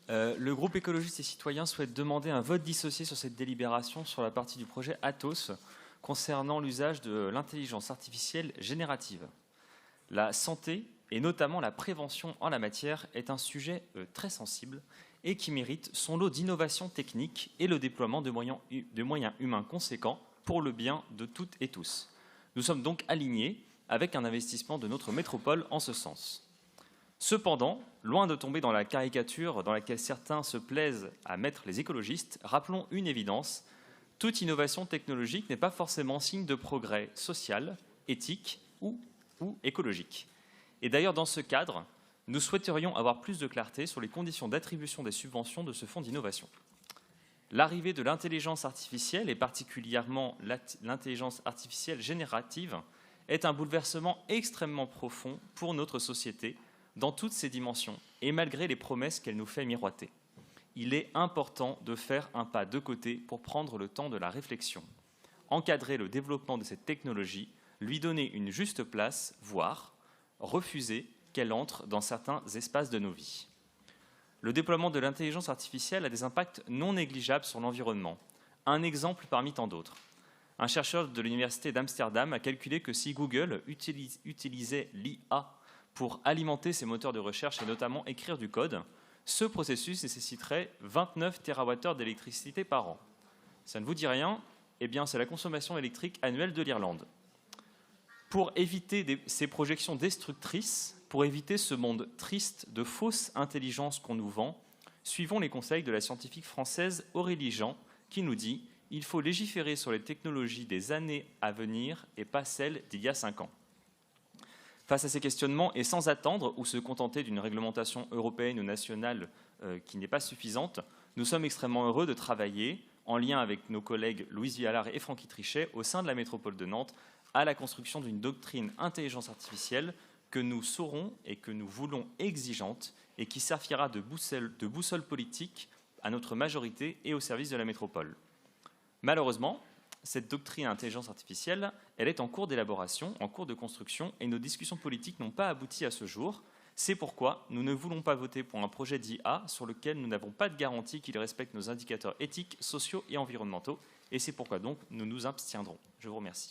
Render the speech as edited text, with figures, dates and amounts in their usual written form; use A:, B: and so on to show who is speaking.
A: Le groupe écologiste et citoyen souhaite demander un vote dissocié sur cette délibération sur la partie du projet Athos concernant l'usage de l'intelligence artificielle générative. La santé et notamment la prévention en la matière est un sujet très sensible et qui mérite son lot d'innovations techniques et le déploiement de moyens humains conséquents pour le bien de toutes et tous. Nous sommes donc alignés avec un investissement de notre métropole en ce sens. Cependant, loin de tomber dans la caricature dans laquelle certains se plaisent à mettre les écologistes, rappelons une évidence, toute innovation technologique n'est pas forcément signe de progrès social, éthique ou écologique. Et d'ailleurs, dans ce cadre, nous souhaiterions avoir plus de clarté sur les conditions d'attribution des subventions de ce fonds d'innovation. L'arrivée de l'intelligence artificielle, et particulièrement l'intelligence artificielle générative, est un bouleversement extrêmement profond pour notre société, dans toutes ses dimensions, et malgré les promesses qu'elle nous fait miroiter. Il est important de faire un pas de côté pour prendre le temps de la réflexion, encadrer le développement de cette technologie, lui donner une juste place, voire refuser qu'elle entre dans certains espaces de nos vies. Le déploiement de l'intelligence artificielle a des impacts non négligeables sur l'environnement. Un exemple parmi tant d'autres. Un chercheur de l'université d'Amsterdam a calculé que si Google utilisait l'IA pour alimenter ses moteurs de recherche et notamment écrire du code, ce processus nécessiterait 29 TWh d'électricité par an. Ça ne vous dit rien? Eh bien, c'est la consommation électrique annuelle de l'Irlande. Pour éviter ces projections destructrices, pour éviter ce monde triste de fausse intelligence qu'on nous vend, suivons les conseils de la scientifique française Aurélie Jean, qui nous dit « Il faut légiférer sur les technologies des années à venir et pas celles d'il y a 5 ans ». Face à ces questionnements, et sans attendre ou se contenter d'une réglementation européenne ou nationale qui n'est pas suffisante, nous sommes extrêmement heureux de travailler, en lien avec nos collègues Louise Viallard et Francky Trichet, au sein de la métropole de Nantes, à la construction d'une doctrine intelligence artificielle que nous saurons et que nous voulons exigeante et qui servira de boussole politique à notre majorité et au service de la métropole. Malheureusement, cette doctrine intelligence artificielle, elle est en cours d'élaboration, en cours de construction, et nos discussions politiques n'ont pas abouti à ce jour. C'est pourquoi nous ne voulons pas voter pour un projet d'IA sur lequel nous n'avons pas de garantie qu'il respecte nos indicateurs éthiques, sociaux et environnementaux. Et c'est pourquoi donc nous nous abstiendrons. Je vous remercie.